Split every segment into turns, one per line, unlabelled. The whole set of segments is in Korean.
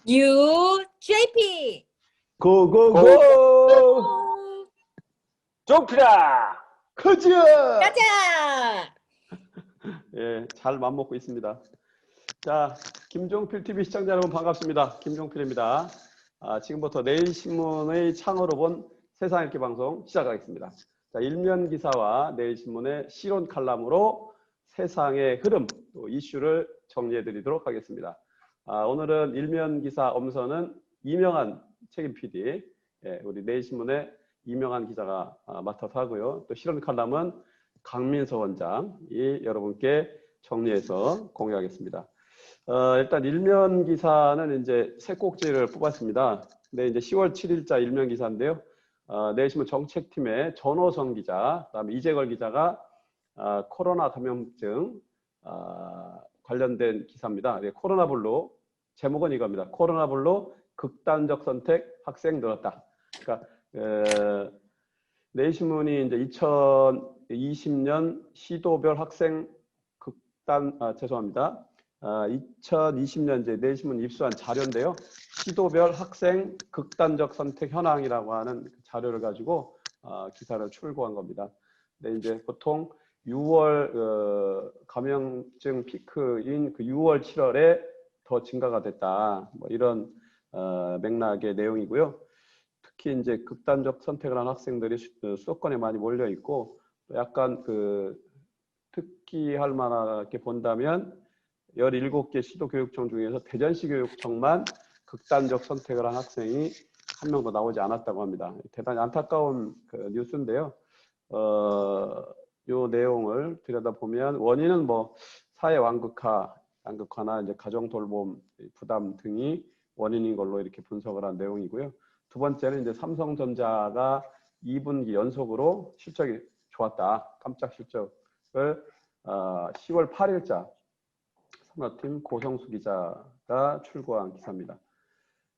UJP
고고고!
종필아!
커즈!
가자.
예, 잘 맘먹고 있습니다. 자, 김종필 TV 시청자 여러분 반갑습니다. 김종필입니다. 지금부터 내일신문의 창으로 본 세상 읽기 방송 시작하겠습니다. 자, 일면 기사와 내일신문의 실온 칼럼으로 세상의 흐름, 또 이슈를 정리해 드리도록 하겠습니다. 오늘은 일면 기사 엄선은 이명한 책임 PD, 예, 우리 내일신문의 이명한 기자가 맡아서 하고요. 또 실온 칼럼은 강민서 원장이 여러분께 정리해서 공유하겠습니다. 일단 일면 기사는 이제 세 꼭지를 뽑았습니다. 근데 이제 10월 7일자 일면 기사인데요. 내일신문 정책팀의 전호성 기자, 그다음에 이재걸 기자가 코로나 감염증 관련된 기사입니다. 코로나블루 제목은 이겁니다. 코로나블루 극단적 선택 학생 늘었다. 그러니까 내일신문이 이제 2020년 시도별 학생 죄송합니다. 2020년 이제 내일신문 입수한 자료인데요. 시도별 학생 극단적 선택 현황이라고 하는 자료를 가지고 기사를 출고한 겁니다. 근데 이제 보통 6월 감염증 피크인 그 6월, 7월에 더 증가가 됐다. 뭐 이런 맥락의 내용이고요. 특히 이제 극단적 선택을 한 학생들이 수도권에 많이 몰려 있고, 약간 특기할 만하게 본다면 17개 시도교육청 중에서 대전시 교육청만 극단적 선택을 한 학생이 한 명도 나오지 않았다고 합니다. 대단히 안타까운 뉴스인데요. 이 내용을 들여다보면 원인은 뭐 사회 양극화나 이제 가정 돌봄 부담 등이 원인인 걸로 이렇게 분석을 한 내용이고요. 두 번째는 이제 삼성전자가 2분기 연속으로 실적이 좋았다. 깜짝 실적을 10월 8일자 산업팀 고성수 기자가 출고한 기사입니다.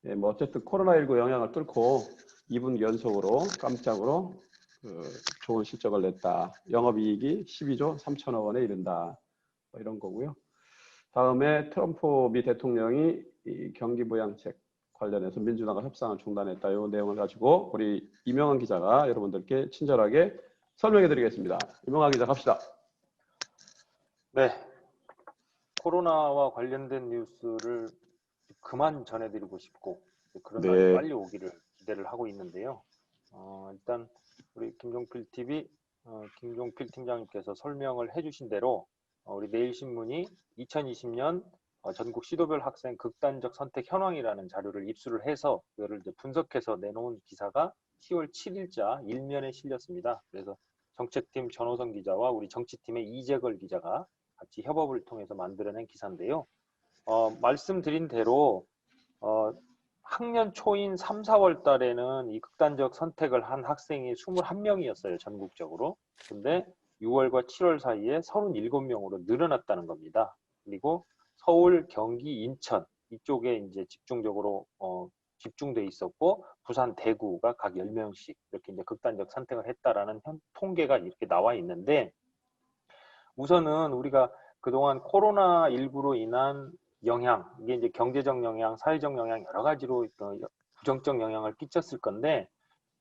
예, 뭐 어쨌든 코로나19 영향을 뚫고 2분기 연속으로 깜짝으로 좋은 실적을 냈다. 영업이익이 12조 3천억 원에 이른다. 뭐 이런 거고요. 다음에 트럼프 미 대통령이 이 경기 부양책 관련해서 민주당과 협상을 중단했다. 이 내용을 가지고 우리 이명한 기자가 여러분들께 친절하게 설명해 드리겠습니다. 이명한 기자 갑시다.
네. 코로나와 관련된 뉴스를 그만 전해드리고 싶고 그런 날이 빨리 오기를 기대를 하고 있는데요. 일단 우리 김종필 TV 김종필 팀장님께서 설명을 해주신 대로 우리 내일신문이 2020년 전국 시도별 학생 극단적 선택 현황이라는 자료를 입수를 해서 그거를 이제 분석해서 내놓은 기사가 10월 7일자 일면에 실렸습니다. 그래서 정책팀 전호성 기자와 우리 정치팀의 이재걸 기자가 같이 협업을 통해서 만들어낸 기사인데요. 말씀드린 대로 학년 초인 3, 4월 달에는 이 극단적 선택을 한 학생이 21명이었어요. 전국적으로. 근데 6월과 7월 사이에 37명으로 늘어났다는 겁니다. 그리고 서울, 경기, 인천 이쪽에 이제 집중적으로 집중돼 있었고 부산, 대구가 각 10명씩 이렇게 이제 극단적 선택을 했다라는 통계가 이렇게 나와 있는데 우선은 우리가 그동안 코로나19로 인한 영향, 이게 이제 경제적 영향, 사회적 영향 여러 가지로 부정적 영향을 끼쳤을 건데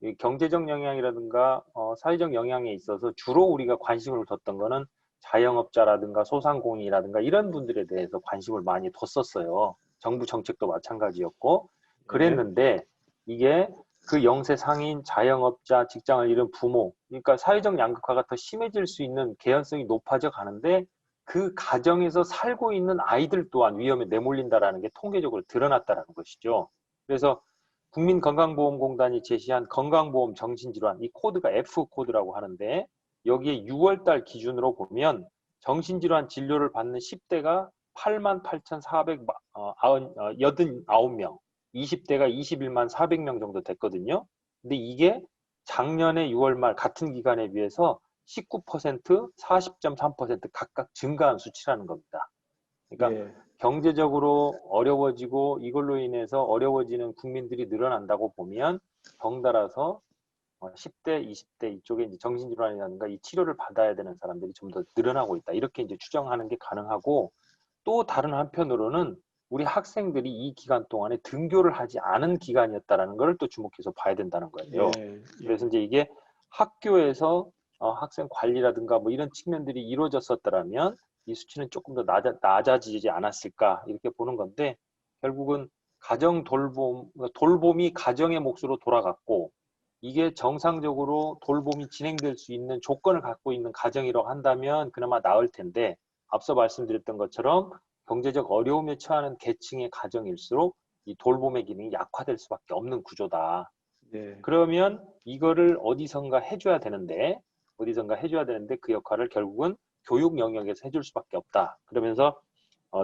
이 경제적 영향이라든가 사회적 영향에 있어서 주로 우리가 관심을 뒀던 거는 자영업자라든가 소상공인이라든가 이런 분들에 대해서 관심을 많이 뒀었어요. 정부 정책도 마찬가지였고 그랬는데 이게 그 영세 상인, 자영업자, 직장을 잃은 부모, 그러니까 사회적 양극화가 더 심해질 수 있는 개연성이 높아져 가는데 그 가정에서 살고 있는 아이들 또한 위험에 내몰린다라는 게 통계적으로 드러났다는 것이죠. 그래서 국민건강보험공단이 제시한 건강보험 정신질환, 이 코드가 F 코드라고 하는데 여기에 6월달 기준으로 보면 정신질환 진료를 받는 10대가 88,489명, 20대가 21만 400명 정도 됐거든요. 근데 이게 작년에 6월 말 같은 기간에 비해서 19%, 40.3% 각각 증가한 수치라는 겁니다. 그러니까 경제적으로 어려워지고 이걸로 인해서 어려워지는 국민들이 늘어난다고 보면 덩달아서 10대, 20대 이쪽에 이제 정신질환이라든가 이 치료를 받아야 되는 사람들이 좀 더 늘어나고 있다. 이렇게 이제 추정하는 게 가능하고 또 다른 한편으로는 우리 학생들이 이 기간 동안에 등교를 하지 않은 기간이었다라는 걸 또 주목해서 봐야 된다는 거예요. 그래서 이제 이게 학교에서 학생 관리라든가 뭐 이런 측면들이 이루어졌었더라면 이 수치는 조금 더 낮아지지 않았을까 이렇게 보는 건데, 결국은 가정 돌봄이 가정의 몫으로 돌아갔고, 이게 정상적으로 돌봄이 진행될 수 있는 조건을 갖고 있는 가정이라고 한다면 그나마 나을 텐데, 앞서 말씀드렸던 것처럼 경제적 어려움에 처하는 계층의 가정일수록 이 돌봄의 기능이 약화될 수밖에 없는 구조다.
예.
그러면 이거를 어디선가 해줘야 되는데 그 역할을 결국은 교육 영역에서 해줄 수밖에 없다. 그러면서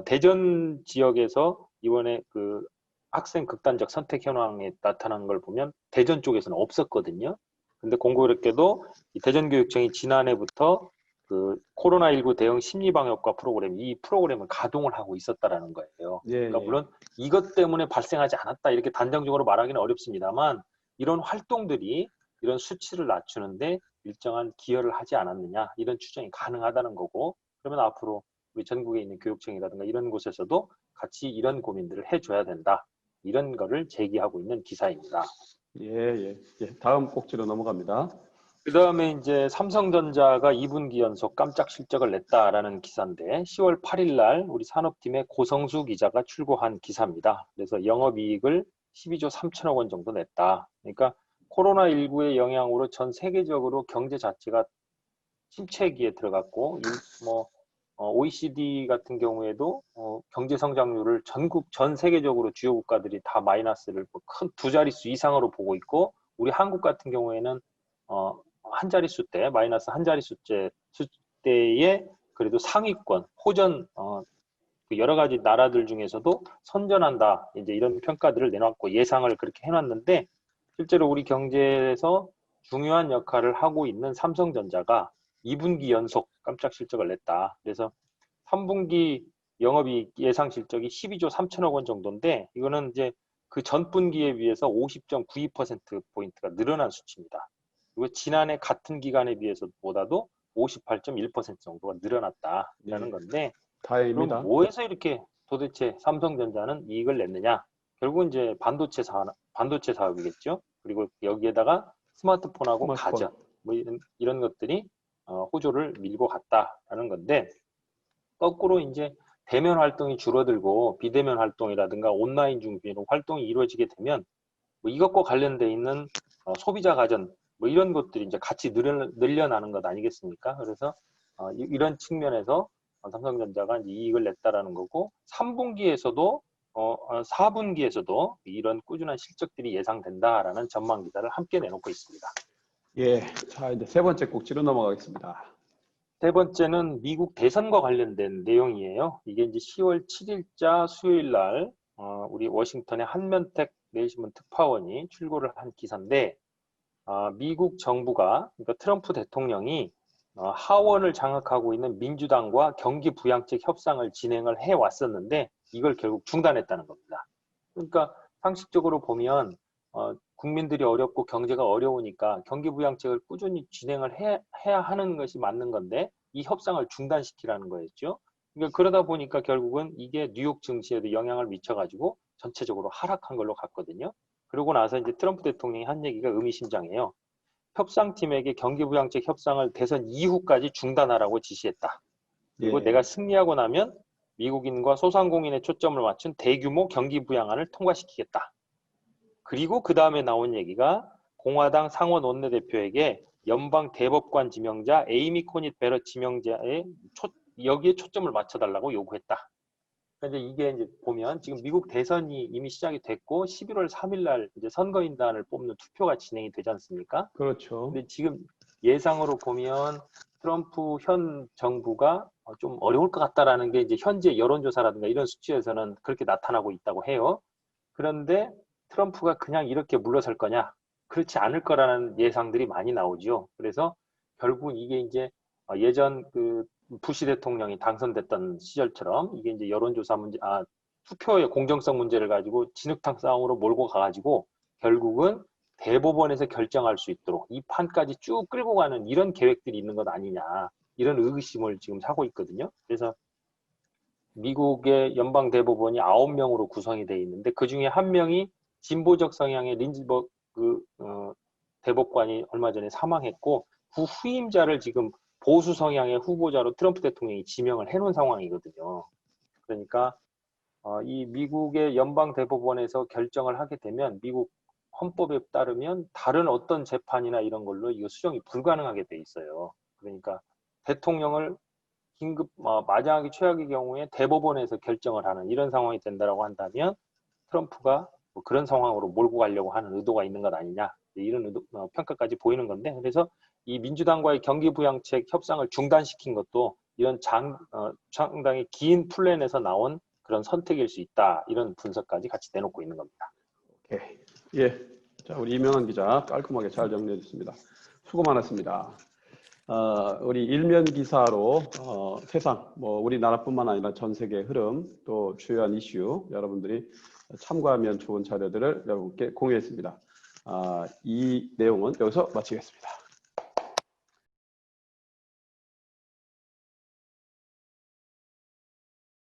대전 지역에서 이번에 그 학생 극단적 선택 현황에 나타난 걸 보면 대전 쪽에서는 없었거든요. 근데 공교롭게도 이 대전교육청이 지난해부터 그 코로나19 대응 심리방역과 프로그램, 이 프로그램을 가동을 하고 있었다라는 거예요. 그러니까 물론 이것 때문에 발생하지 않았다 이렇게 단정적으로 말하기는 어렵습니다만, 이런 활동들이 이런 수치를 낮추는데 일정한 기여를 하지 않았느냐, 이런 추정이 가능하다는 거고, 그러면 앞으로 우리 전국에 있는 교육청이라든가 이런 곳에서도 같이 이런 고민들을 해줘야 된다, 이런 거를 제기하고 있는 기사입니다.
예. 다음 꼭지로 넘어갑니다.
그 다음에 이제 삼성전자가 2분기 연속 깜짝 실적을 냈다라는 기사인데, 10월 8일 날 우리 산업팀의 고성수 기자가 출고한 기사입니다. 그래서 영업이익을 12조 3천억 원 정도 냈다. 그러니까 코로나19의 영향으로 전 세계적으로 경제 자체가 침체기에 들어갔고, OECD 같은 경우에도 경제 성장률을 전 세계적으로 주요 국가들이 다 마이너스를 큰 두 자릿수 이상으로 보고 있고, 우리 한국 같은 경우에는 한 자릿수대, 마이너스 한 자릿수대에 그래도 상위권, 호전, 여러 가지 나라들 중에서도 선전한다, 이제 이런 평가들을 내놨고 예상을 그렇게 해놨는데, 실제로 우리 경제에서 중요한 역할을 하고 있는 삼성전자가 2분기 연속 깜짝 실적을 냈다. 그래서 3분기 영업이익 예상 실적이 12조 3천억 원 정도인데, 이거는 이제 그 전분기에 비해서 50.92%포인트가 늘어난 수치입니다. 그리고 지난해 같은 기간에 비해서보다도 58.1% 정도가 늘어났다라는 건데,
다행입니다.
그럼 뭐해서 이렇게 도대체 삼성전자는 이익을 냈느냐? 결국은 이제 반도체 사업이겠죠. 그리고 여기에다가 스마트폰하고 가전, 뭐 이런 것들이 호조를 밀고 갔다라는 건데, 거꾸로 이제 대면 활동이 줄어들고 비대면 활동이라든가 온라인 중심으로 활동이 이루어지게 되면 뭐 이것과 관련돼 있는 소비자 가전, 뭐 이런 것들이 이제 같이 늘려나는 것 아니겠습니까? 그래서 이런 측면에서 삼성전자가 이제 이익을 냈다라는 거고, 3분기에서도 4분기에서도 이런 꾸준한 실적들이 예상된다라는 전망 기사를 함께 내놓고 있습니다.
예, 자 이제 세 번째 꼭지로 넘어가겠습니다.
세 번째는 미국 대선과 관련된 내용이에요. 이게 이제 10월 7일자 수요일 날 우리 워싱턴의 한면택 내일신문 특파원이 출고를 한 기사인데, 미국 정부가, 그러니까 트럼프 대통령이 하원을 장악하고 있는 민주당과 경기 부양책 협상을 진행을 해왔었는데 이걸 결국 중단했다는 겁니다. 그러니까 상식적으로 보면 국민들이 어렵고 경제가 어려우니까 경기 부양책을 꾸준히 진행을 해야 하는 것이 맞는 건데 이 협상을 중단시키라는 거였죠. 그러니까 그러다 보니까 결국은 이게 뉴욕 증시에도 영향을 미쳐가지고 전체적으로 하락한 걸로 갔거든요. 그러고 나서 이제 트럼프 대통령이 한 얘기가 의미심장해요. 협상팀에게 경기부양책 협상을 대선 이후까지 중단하라고 지시했다. 그리고 내가 승리하고 나면 미국인과 소상공인의 초점을 맞춘 대규모 경기부양안을 통과시키겠다. 그리고 그 다음에 나온 얘기가 공화당 상원 원내대표에게 연방 대법관 지명자 에이미 코닛 베럿 지명자에 여기에 초점을 맞춰달라고 요구했다. 그러니까 이게 이제 보면 지금 미국 대선이 이미 시작이 됐고 11월 3일 날 이제 선거인단을 뽑는 투표가 진행이 되지 않습니까?
그렇죠.
근데 지금 예상으로 보면 트럼프 현 정부가 좀 어려울 것 같다라는 게 이제 현재 여론조사라든가 이런 수치에서는 그렇게 나타나고 있다고 해요. 그런데 트럼프가 그냥 이렇게 물러설 거냐? 그렇지 않을 거라는 예상들이 많이 나오죠. 그래서 결국 이게 이제 예전 그 부시 대통령이 당선됐던 시절처럼 이게 이제 여론조사 문제, 투표의 공정성 문제를 가지고 진흙탕 싸움으로 몰고 가가지고 결국은 대법원에서 결정할 수 있도록 이 판까지 쭉 끌고 가는 이런 계획들이 있는 것 아니냐, 이런 의구심을 지금 사고 있거든요. 그래서 미국의 연방 대법원이 9명으로 구성이 되어 있는데 그 중에 한 명이 진보적 성향의 린즈버그 대법관이 얼마 전에 사망했고 그 후임자를 지금 보수 성향의 후보자로 트럼프 대통령이 지명을 해놓은 상황이거든요. 그러니까 이 미국의 연방 대법원에서 결정을 하게 되면 미국 헌법에 따르면 다른 어떤 재판이나 이런 걸로 이거 수정이 불가능하게 돼 있어요. 그러니까 대통령을 긴급 마지막에 최악의 경우에 대법원에서 결정을 하는 이런 상황이 된다라고 한다면 트럼프가 뭐 그런 상황으로 몰고 가려고 하는 의도가 있는 것 아니냐 이런 평가까지 보이는 건데 그래서 이 민주당과의 경기부양책 협상을 중단시킨 것도 이런 상당히 긴 플랜에서 나온 그런 선택일 수 있다 이런 분석까지 같이 내놓고 있는 겁니다.
오케이. 예. 자, 우리 이명환 기자 깔끔하게 잘 정리해 줬습니다. 수고 많았습니다. 우리 일면 기사로 세상, 뭐 우리나라뿐만 아니라 전 세계 흐름 또 주요한 이슈 여러분들이 참고하면 좋은 자료들을 여러분께 공유했습니다. 이 내용은 여기서 마치겠습니다.